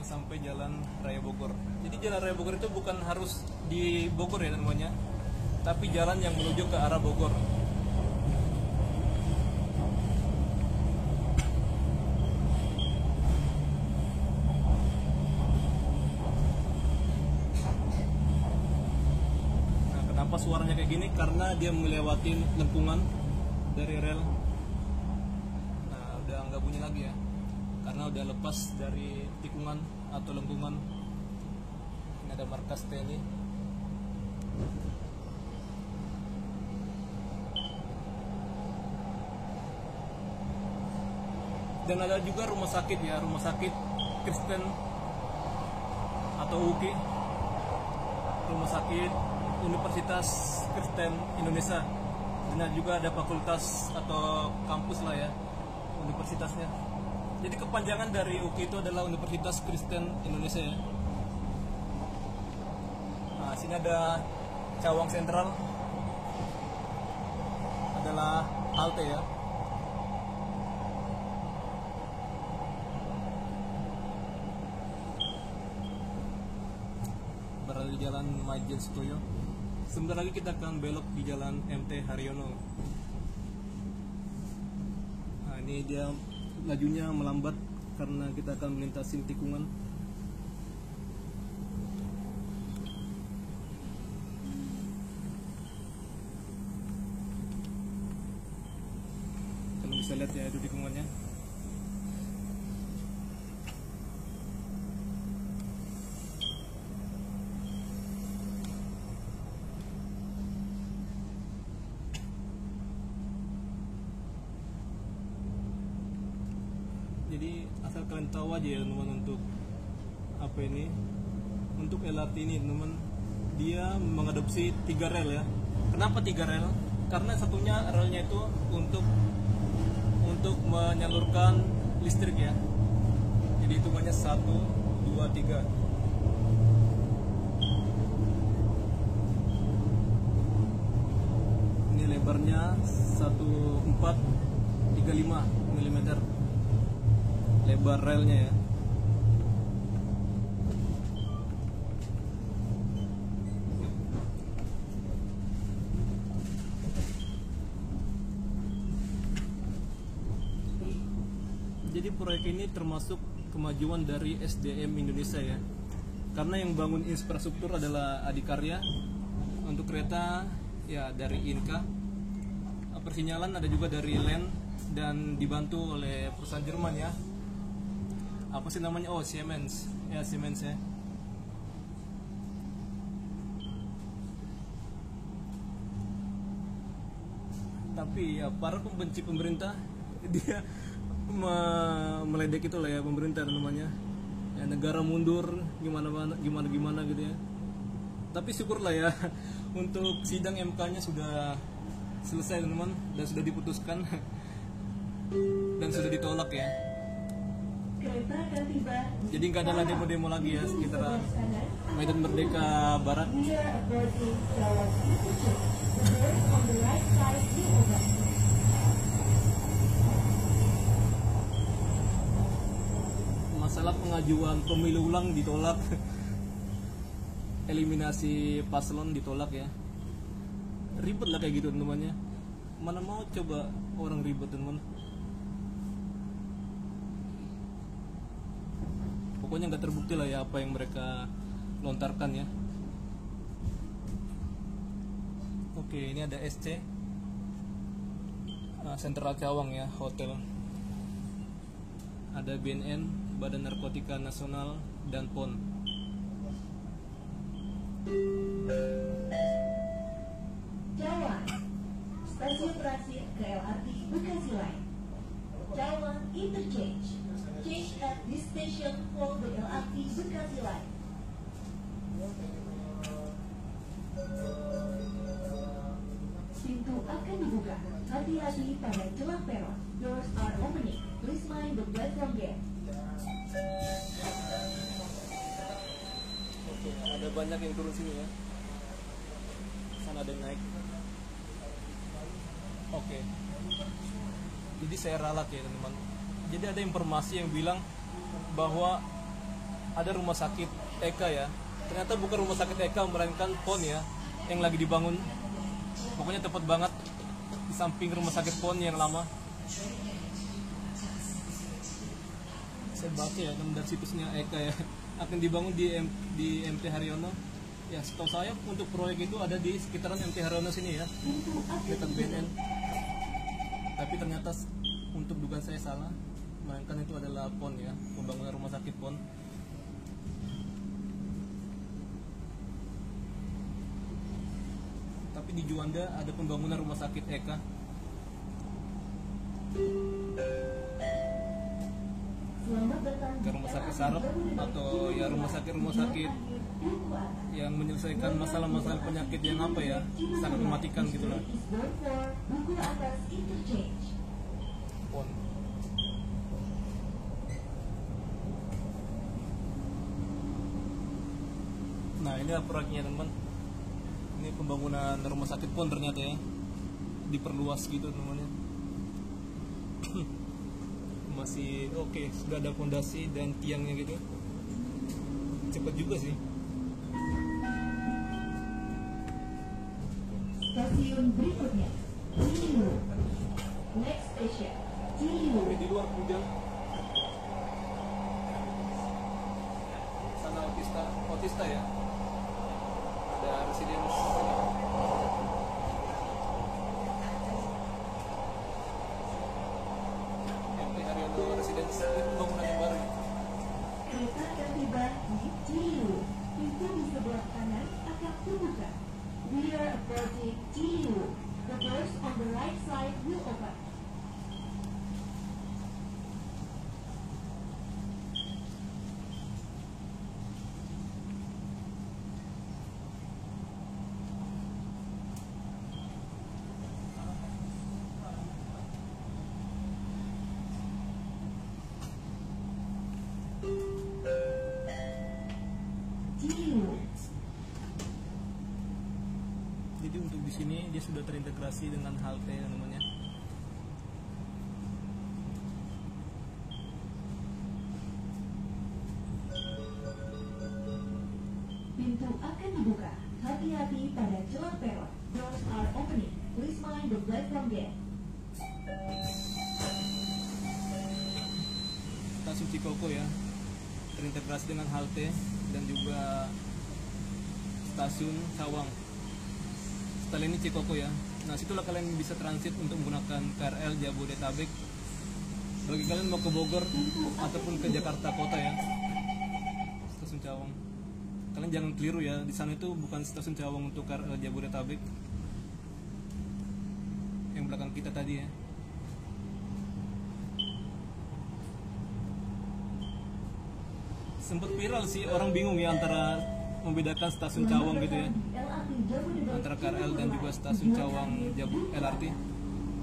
Sampai jalan Raya Bogor. Jadi jalan Raya Bogor itu bukan harus di Bogor ya namanya, tapi jalan yang menuju ke arah Bogor. Kenapa suaranya kayak gini? Karena dia melewati lengkungan dari rel. Nah, udah nggak bunyi lagi ya, karena udah lepas dari tikungan atau lengkungan. Ini ada markas TNI. Dan ada juga rumah sakit ya, rumah sakit Kristen atau UKI, rumah sakit Universitas Kristen Indonesia. Dan juga ada fakultas atau kampus lah ya, universitasnya. Jadi kepanjangan dari UKI itu adalah Universitas Kristen Indonesia ya. Nah, sini ada Cawang Sentral, adalah halte ya. Berada di jalan Majen Sutoyo. Sebentar lagi kita akan belok di jalan MT Haryono. Nah, ini dia lajunya melambat karena kita akan melintasi tikungan. Kalian bisa lihat ya itu tikungannya. Jadi asal kalian tahu aja ya teman-teman, untuk apa ini, untuk LRT ini teman-teman, dia mengadopsi 3 rel ya. Kenapa 3 rel? Karena satunya relnya itu untuk menyalurkan listrik ya. Jadi hitungannya 1, 2, 3. Ini lebarnya 1435 mm lebar relnya ya. Jadi proyek ini termasuk kemajuan dari SDM Indonesia ya. Karena yang bangun infrastruktur adalah Adikarya, untuk kereta ya dari Inka. Persinyalan ada juga dari LAN dan dibantu oleh perusahaan Jerman ya. Apa sih namanya? Oh, Siemens. Ya, Siemens ya. Tapi ya para pembenci pemerintah dia meledek itu lah ya, pemerintah namanya. Ya, negara mundur gimana gitu ya. Tapi syukurlah ya untuk sidang MK-nya sudah selesai teman-teman, dan sudah diputuskan dan sudah ditolak ya. Jadi nggak ada demo-demo lagi ya sekitar Medan Merdeka Barat. Masalah masalah pengajuan pemilu ulang ditolak. Eliminasi paslon ditolak ya. Ribet lah kayak gitu teman-temannya. Mana mau coba orang ribet teman. Pokoknya nggak terbukti lah ya apa yang mereka lontarkan ya. Oke, ini ada SC Sentral Cawang ya, hotel. Ada BNN, Badan Narkotika Nasional, dan PON. Cawang, stasiun transit ke LRT Bekasi Line. Cawang Interchange, change at this station for the LRT Bekasi Line. Pintu akan dibuka. Hati-hati pada celah peron. Doors are opening. Please mind the platform gate. Oke, ada banyak yang turun sini ya. Sana ada yang naik. Oke. Jadi saya ralat ya teman-teman. Jadi ada informasi yang bilang bahwa ada rumah sakit Eka ya. Ternyata bukan rumah sakit Eka, melainkan PON ya, yang lagi dibangun. Pokoknya tepat banget di samping rumah sakit PON yang lama. Saya baca ya dari situsnya Eka ya, akan dibangun di MT Haryono. Ya setahu saya untuk proyek itu ada di sekitaran MT Haryono sini ya, dekat BNN. Tapi ternyata untuk dugaan saya salah, melainkan itu adalah PON ya, pembangunan rumah sakit PON. Tapi di Juanda ada pembangunan rumah sakit Eka. Ke rumah sakit Sarap atau ya rumah sakit yang menyelesaikan masalah-masalah penyakit yang apa ya, sangat mematikan gitu lah. PON. Nah ini proyeknya teman. Ini pembangunan rumah sakit PON ternyata ya, diperluas gitu teman-teman. Masih oke, sudah ada fondasi dan tiangnya gitu. Cepat juga sih. Stasiun berikutnya, Ciliwung. Next station, Ciliwung. Di luar hujan. Sana Otista ya. Ada residence. MT Haryono Residence, ini pembangunan yang baru. Kereta akan tiba di Ciliwung. Pintu di sebelah kanan akan terbuka. We are approaching Ciliwung. The doors on the right side will open. Ciliwung. Jadi untuk di sini dia sudah terintegrasi dengan halte namanya. Pintu akan dibuka. Hati-hati pada celah peron. Doors are opening. Please mind the platform gate. Stasiun Cikoko ya, terintegrasi dengan halte dan juga stasiun Cawang. Setelah ini Cikoko ya. Nah situlah kalian bisa transit untuk menggunakan KRL Jabodetabek. Bagi kalian mau ke Bogor ataupun ke Jakarta Kota ya, stasiun Cawang. Kalian jangan keliru ya, di sana itu bukan stasiun Cawang untuk KRL Jabodetabek. Yang belakang kita tadi ya. Sempat viral sih, orang bingung ya antara membedakan stasiun Cawang gitu ya, antara KRL dan juga stasiun Cawang LRT.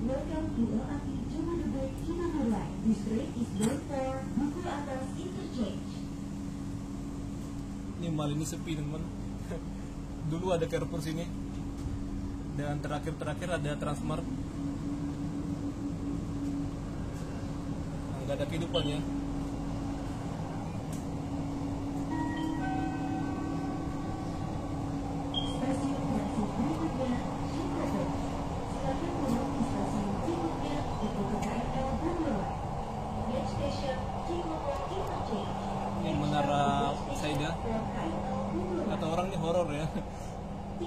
Welcome to LRT Jabodebek Cibubur Line. This train is bound for Duku Atas Interchange. Ini mal ini sepi teman. Dulu ada Carrefour sini, dan terakhir ada Transmart. Nggak ada kehidupan ya.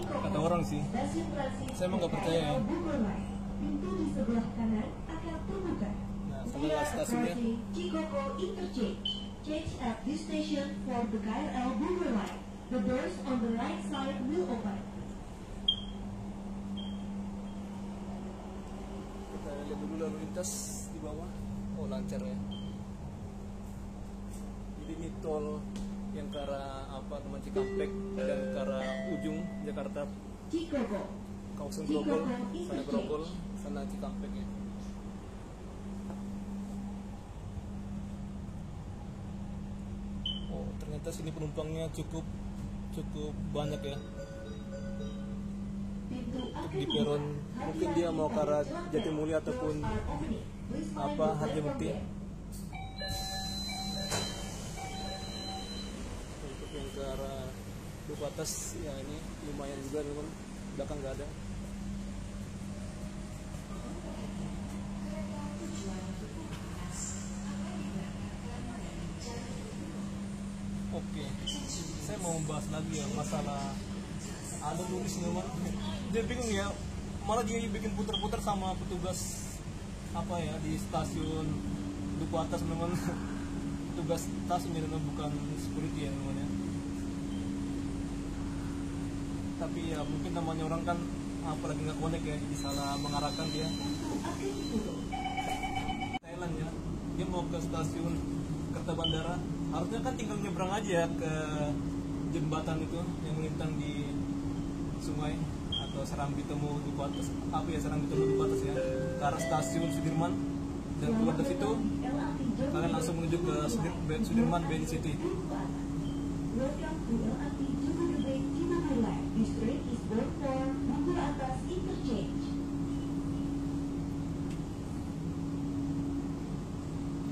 Kata orang sih, Stasiun transit saya emang nggak percaya ya. KRL Bogor Line. Pintu di sebelah kanan akan terbuka. Nah, We sebelah are stasiunnya. approaching Cikoko Interchange. Change at this station for the KRL Bogor Line. The doors on the right side will open. Kita lihat dulu lalu lintas di bawah. Oh, lancar ya. Jadi ini tol yang ke arah apa namanya Cikampek dan ke arah ujung Jakarta, Cikoko. kawasan Grogol, sana Grogol, sana Cikampek ya. Oh, ternyata sini penumpangnya cukup banyak ya. Pintu akan Di peron dibuka. mungkin dia mau ke arah Jatimulya ataupun Doors are opening. Please find apa the Harjamukti. platform Untuk yang ke arah Duku Atas ya ini lumayan juga teman, belakang nggak ada. Oke, saya mau membahas lagi ya masalah ada nulis teman. Dia bingung ya, malah dia bikin putar-putar sama petugas apa ya di stasiun Duku Atas teman. Tugas stasiun ya teman, bukan security ya teman ya. Tapi ya mungkin namanya orang kan apalagi nggak connect ya, jadi salah mengarahkan dia. Thailand ya, dia mau ke stasiun Kertabandara, harusnya kan tinggal nyebrang aja ke jembatan itu yang melintang di sungai atau Serambi Temu Duku Atas, apa ya Serambi Temu Duku Atas ya, ke arah stasiun Sudirman, dan keluar dari situ kalian langsung menuju ke Sudirman BNI City. Welcome to LRT Jabodebek Cibubur Line. This train is bound for Bogor Atas Interchange.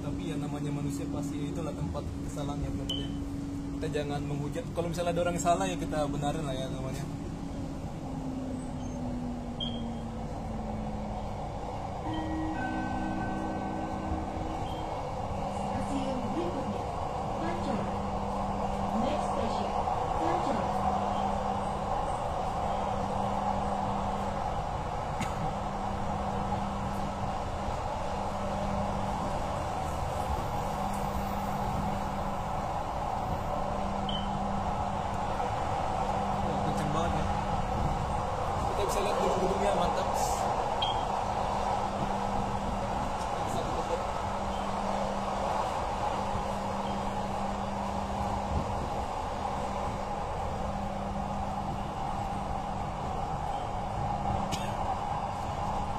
Tapi ya namanya manusia pasti itulah tempat kesalahannya namanya. Kita jangan menghujat. Kalau misalnya ada orang yang salah ya kita benarin lah ya namanya. Stasiun berikutnya, Pancoran. Next station, Pancoran. Wah, kenceng banget ya. Kita bisa lihat gedung-gedungnya mantap. Bisa ditutup.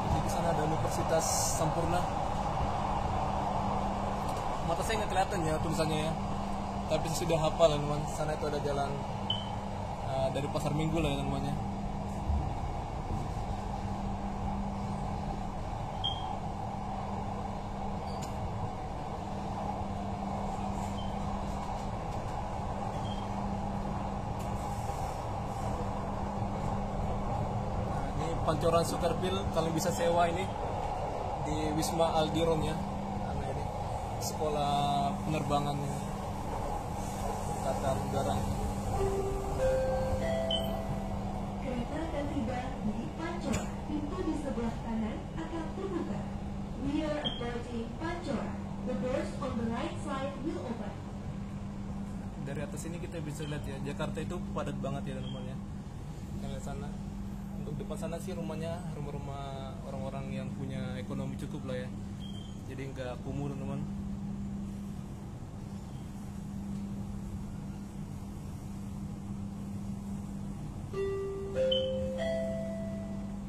Jadi di sana ada Universitas Sampurna. Mata saya nggak kelihatan ya tulisannya ya. Tapi saya sudah hafal ya teman. Sana itu ada jalan dari Pasar Minggu lah ya namanya. Nah, ini Pancoran Sukarpil, kalian bisa sewa ini di Wisma Aldiron ya. Karena ini sekolah penerbangan ini. Angkatan Udara. Kereta akan tiba di Pancoran. Pintu di sebelah kanan akan terbuka. We are approaching Pancoran. The doors on the right side will open. Dari atas ini kita bisa lihat ya, Jakarta itu padat banget ya teman-teman ya. Kita lihat sana. Untuk depan sana sih rumahnya rumah-rumah orang-orang yang punya ekonomi cukup lah ya. Jadi nggak kumuh teman-teman.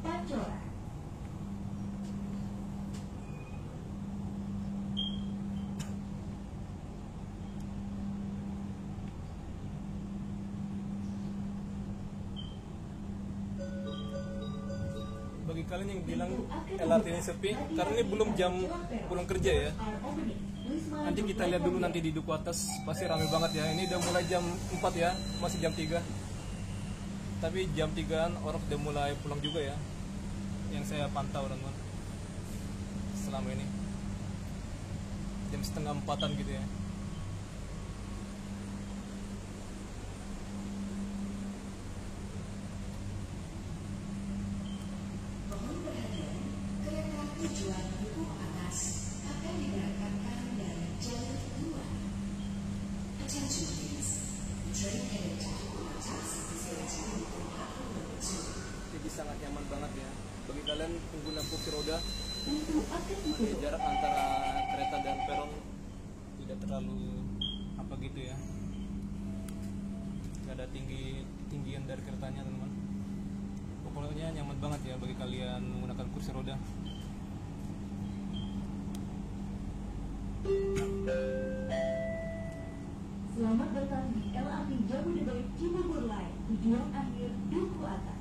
Pancoran. Bagi kalian yang bilang LRT ini sepi, karena ini belum jam pulang kerja ya. Nanti kita lihat dulu nanti di Duku Atas, pasti ramai banget ya. Ini udah mulai jam 4 ya, masih jam 3. Tapi jam 3-an orang udah mulai pulang juga ya. Yang saya pantau teman-teman selama ini. Jam setengah 4-an gitu ya. kursi roda. Pintu akan ditutup. Jarak antara kereta dan peron tidak terlalu apa gitu ya, nggak ada tinggian dari keretanya teman-teman. Pokoknya nyaman banget ya bagi kalian menggunakan kursi roda. Selamat datang di LRT Jabodebek Cibubur Line, tujuan akhir Duku Atas.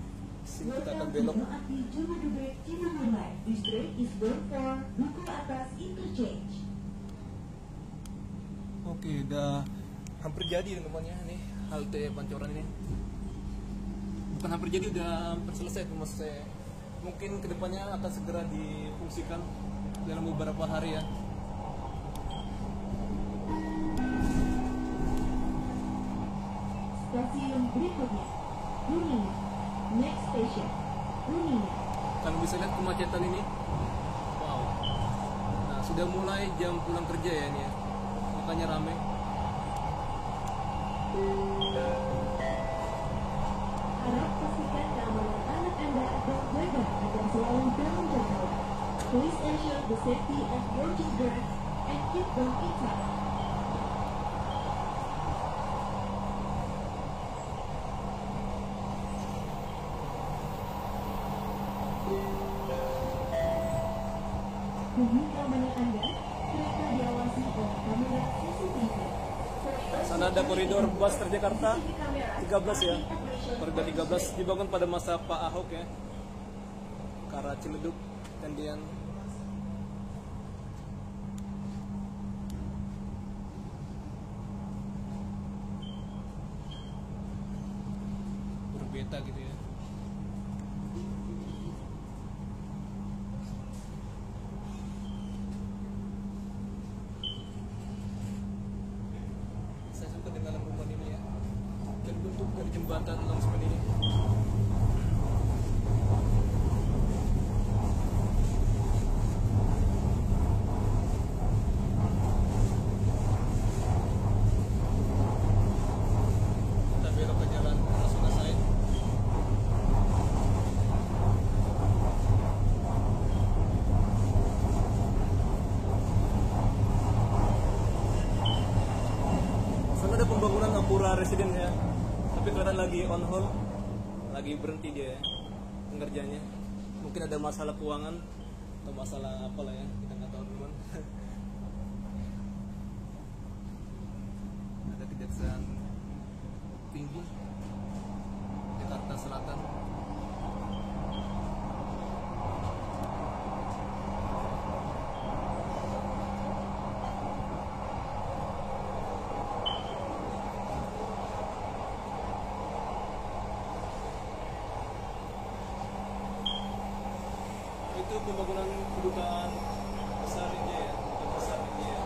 Sini kita akan Welcome to belok. LRT Jabodebek Cibubur Line. This train is bound for Duku Atas Interchange. Oke, udah hampir jadi teman-teman ya, nih halte Pancoran ini. Bukan hampir jadi, udah hampir selesai tuh, maksud saya. Mungkin kedepannya akan segera difungsikan dalam beberapa hari ya. Stasiun berikutnya, Kuningan. Next station, Kuningan. Kalian bisa lihat kemacetan ini. Wow. Nah, sudah mulai jam pulang kerja ya ini ya. Makanya rame. Harap pastikan keamanan anak Anda dan keluarga agar selalu dalam jangkauan. Please ensure the safety of your children and keep them intact. Demi keamanan Anda, kereta diawasi oleh kamera CCTV. Sana ada koridor bus Transjakarta 13 ya. Koridor 13 dibangun pada masa Pak Ahok ya. Ke arah Ciledug, Tendian. Berbeta gitu ya. Saya suka dengan lampu ini ya, dan bentuk dari jembatan langsung ini. Kita belok ke jalan Rasuna Said. Sana ada pembangunan Ampura Residen ya, tapi kelihatan lagi on hold, lagi berhenti dia ya, pengerjanya. Mungkin ada masalah keuangan atau masalah apalah ya, kita nggak tahu teman. Ada Kejaksaan Tinggi Jakarta Selatan. Itu pembangunan kedutaan besar India ya, kedutaan besar India.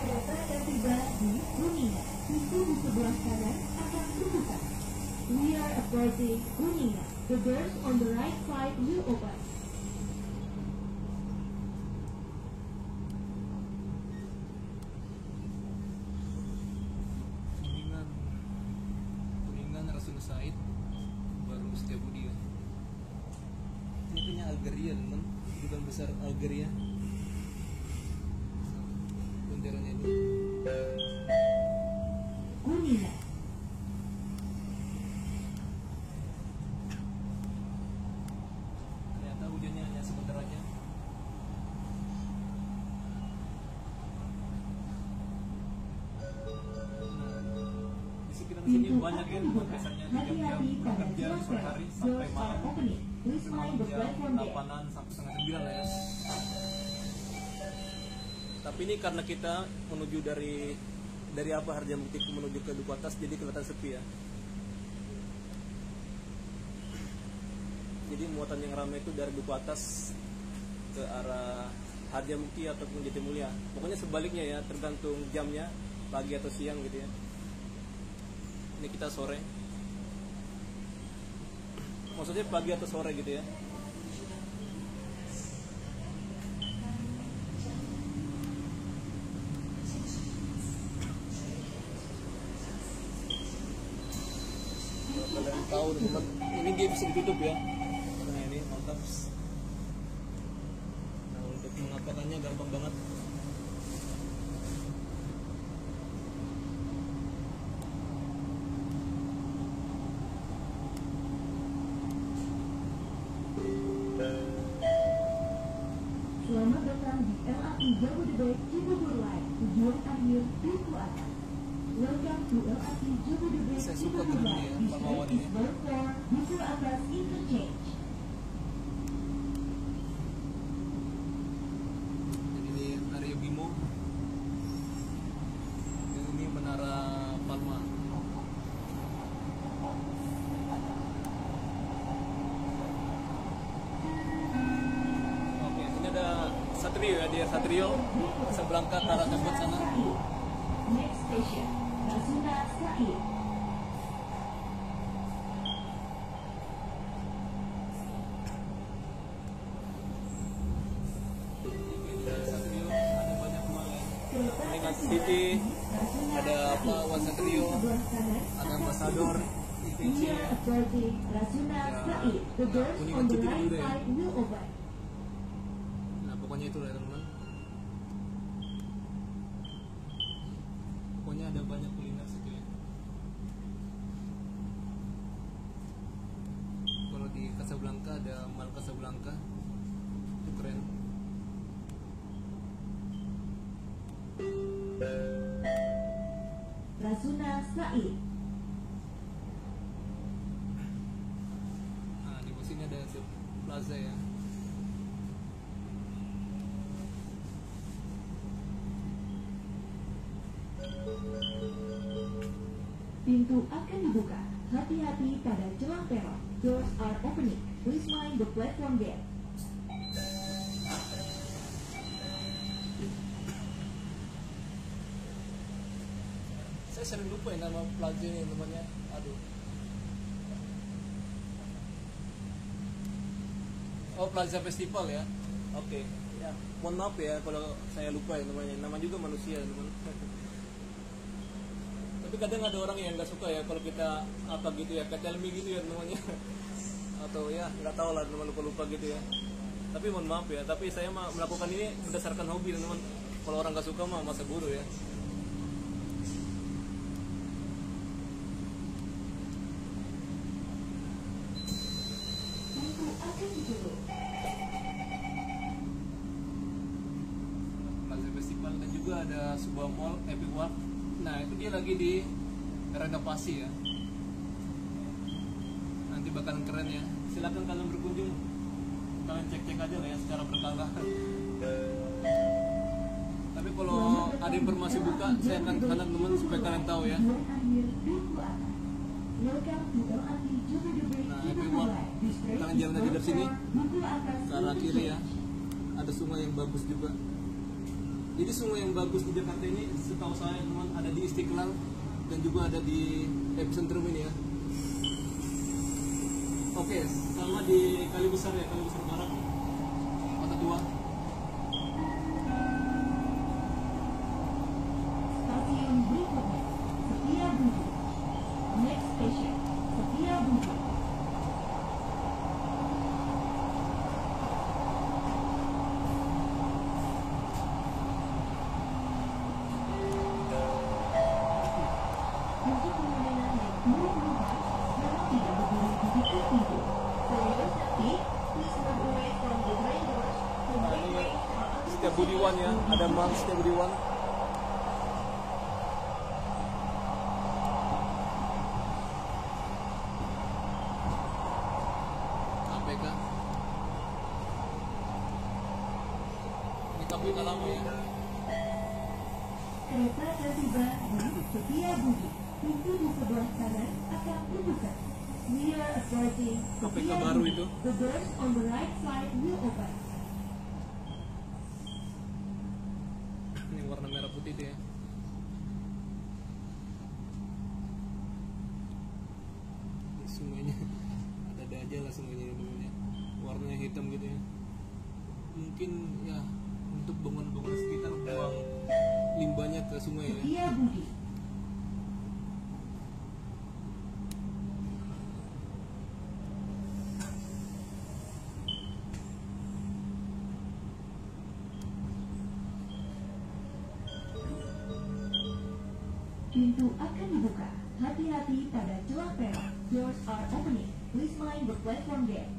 Kereta akan tiba di Kuningan. Pintu di sebelah kanan akan terbuka. We are approaching Kuningan. The doors on the right side will open. Kuningan Rasuna Said, baru Setiabudi ya. Ini punya Algeria teman, bukan besar Algeria. Benderanya ini. Kuningan. Ternyata hujannya hanya sebentar aja. Di sekitar sini Pintu banyak akan yang dibuka. biasanya Hati-hati pada kerja jelas sore hari sampai Doors are malam. opening. Please mind the Jam platform there. 8-an sampai setengah 9 lah ya. Tapi ini karena kita menuju dari apa Harjamukti menuju ke Duku Atas, jadi kelihatan sepi ya. Jadi muatan yang ramai itu dari Duku Atas ke arah Harjamukti ataupun Jatimulya. Pokoknya sebaliknya ya, tergantung jamnya, pagi atau siang gitu ya. Ini kita sore. Maksudnya pagi atau sore gitu ya. Kalian tahu teman, ini dia bisa ditutup ya. Nah ini mantap. Nah untuk mengapakannya gampang banget. Selamat datang di LRT Jabodebek Cibubur Line, tujuan akhir Duku Atas. Welcome to LRT Jabodebek Saya suka Cibubur gedungnya Line. ya, This Pak train Wawan is ini. bound for Duku Atas Interchange. Jadi ini Arya Bimo. Dan ini Menara Palma. Oke, ini ada Satrio ya, dia Satrio. Seberang ke arah Tebet sana. Next station, Rasuna Said. Satrio ada banyak rumah ya. Kereta Dengan api City, Rasuna ada apa, Said. Wan Satrio, Sebelah kanan, ada Ambassador, ITC. We are approaching Rasuna Ya, Said. The doors Kuningan on the City right dulu deh. side will open. Nah pokoknya itu lah teman-teman. Pokoknya ada banyak kuliner situ ya. Kalau di Casablanca ada Mal Casablanca, itu keren. Rasuna Said. Nah di sini ada The Plaza ya. Pintu akan dibuka. Hati-hati pada celah peron. Doors are opening. Please mind the platform gate. Saya sering lupa ya nama plaza ini namanya. Aduh. Oh Plaza Festival ya. Oke. Ya, mohon maaf ya kalau saya lupa ya namanya. Nama juga manusia teman. Tapi kadang ada orang yang nggak suka ya kalau kita apa gitu ya, tell me gitu ya namanya. Atau ya nggak tahu lah teman, lupa gitu ya. Tapi mohon maaf ya. Tapi saya melakukan ini berdasarkan hobi teman. Kalau orang nggak suka mah masa bodoh ya. Pintu akan ditutup. Plaza Festival dan juga ada sebuah mall Epic Walk. Nah itu dia lagi di renovasi ya. Nanti bakalan keren ya. Silakan kalian berkunjung. Kalian cek-cek aja lah ya secara berkala. Tapi kalau ada informasi buka, saya akan kanan teman supaya kalian tahu ya. Tujuan akhir Duku Atas. Welcome to LRT Jabodebek Nah, Cibubur Epic Walk. Line. This train Kalian is jalan aja bound dari sini. for Duku Atas Ke arah kiri ya. Interchange. Ada sungai yang bagus juga. Jadi sungai yang bagus di Jakarta ini setahu saya teman ada di Istiqlal dan juga ada di epicentrum ini ya. Oke, sama di Kali Besar ya, Kali Besar Barat, Kota Tua. Stasiun berikutnya, Setiabudi. Next station, Setiabudi. Untuk perjalanan yang turun berubah, mohon tidak berdiri di dekat pintu. For your safety, please move away from the train doors. The Nah, main ini trains are under Setiabudi One ya, ada Mang Setiabudi One. KPK. Ini KPK lama ya. Kereta akan tiba di Setiabudi. Pintu di sebelah kanan akan terbuka. We are approaching KPK Setiabudi. baru itu. The doors on the right side will open. aja lah semuanya teman-teman ya. Warnanya hitam gitu ya. Mungkin ya untuk bangunan-bangunan sekitar buang limbahnya ke sungai ya. Setia Budi. Pintu akan dibuka. Hati-hati pada celah peron. Doors are opening. Please mind the platform gate.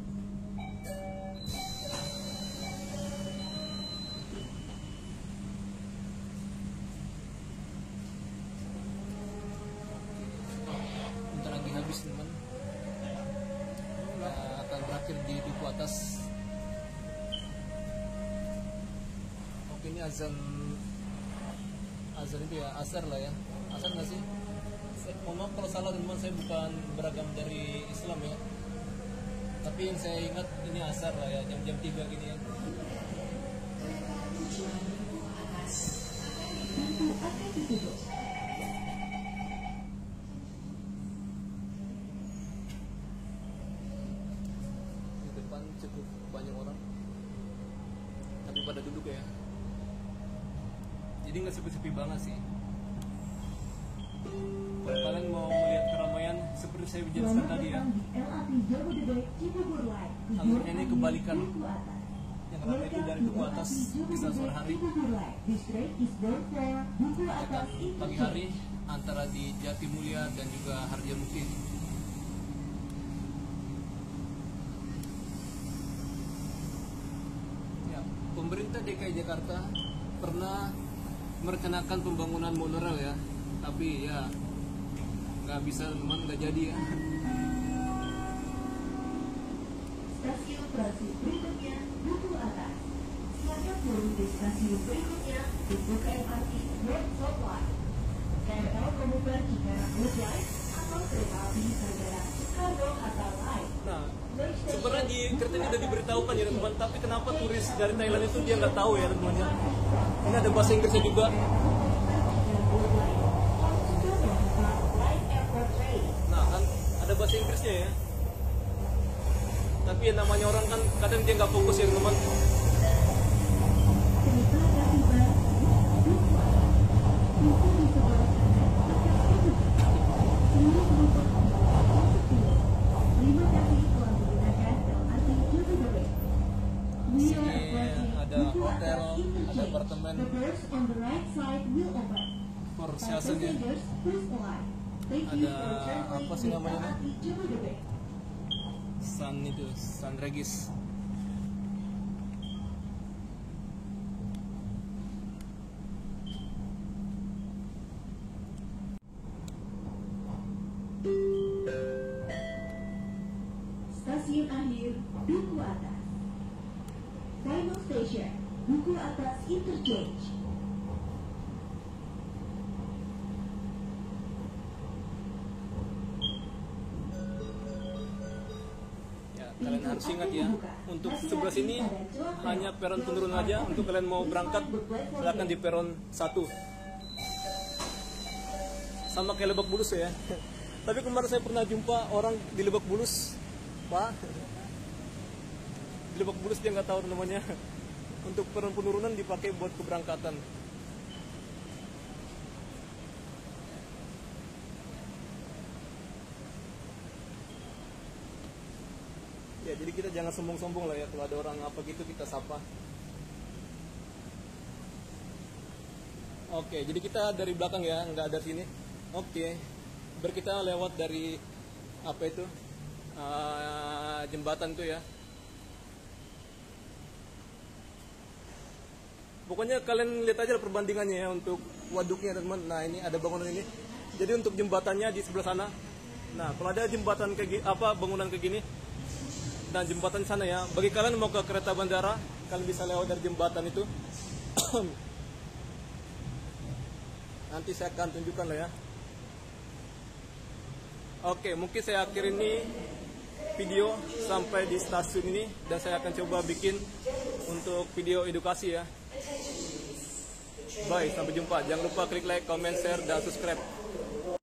Bentar lagi habis teman. Kita akan berakhir di duku atas. Oke, ini azan itu ya, asar lah ya. Asar nggak sih? Mohon maaf kalau salah teman, saya bukan beragam dari Islam ya. Tapi yang saya ingat ini asar lah ya, jam-jam 3 gini ya. Pintu akan ditutup. Di depan cukup banyak orang, tapi pada duduk ya. Jadi nggak sepi-sepi banget sih. Kalau kalian mau melihat keramaian seperti saya jelaskan tadi ya, alurnya ini kebalikan. Yang ramai itu dari duku atas bisa sore hari, kemacetan pagi hari antara di Jatimulya dan juga Harjamukti. Ya, pemerintah DKI Jakarta pernah merencanakan pembangunan monorail ya, tapi ya nggak bisa teman, nggak jadi ya. Stasiun operasi berikutnya Duku Atas. Silakan turun di stasiun berikutnya Duku MRT North South Line, KRL Komuter Cikarang West Line, atau kereta api Bandara Soekarno Hatta Line. Nah, sebenarnya di kereta ini udah diberitahukan ya teman, tapi kenapa turis dari Thailand itu dia nggak tahu ya teman ya. Ini ada bahasa Inggrisnya juga. Nah kan ada bahasa Inggrisnya ya. Tapi yang namanya orang kan kadang dia nggak fokus ya teman. Ada hotel, ada apartemen, Persyasen ya. Ada apa sih namanya? Sun Regis. Stasiun akhir Duku Atas. Final Station Duku Atas Interchange. Kalian harus ingat ya, untuk sebelah sini hanya peron penurun aja. Untuk kalian mau berangkat, silakan di peron 1. Sama kayak Lebak Bulus ya. Tapi kemarin saya pernah jumpa orang di Lebak Bulus, Pak. Di Lebak Bulus dia nggak tahu namanya. Untuk peron penurunan dipakai buat keberangkatan. Ya, jadi kita jangan sombong-sombong lah ya, kalau ada orang apa gitu kita sapa. Oke, jadi kita dari belakang ya, nggak ada sini. Oke, kita lewat dari apa itu jembatan tuh ya. Pokoknya kalian lihat aja perbandingannya ya untuk waduknya teman. Nah ini ada bangunan ini. Jadi untuk jembatannya di sebelah sana. Nah kalau ada jembatan kayak bangunan kayak gini. Dan jembatan sana ya, bagi kalian mau ke kereta bandara, kalian bisa lewat dari jembatan itu. Nanti saya akan tunjukkan lah ya. Oke, mungkin saya akhir ini video sampai di stasiun ini, dan saya akan coba bikin untuk video edukasi ya. Bye, sampai jumpa. Jangan lupa klik like, comment, share, dan subscribe.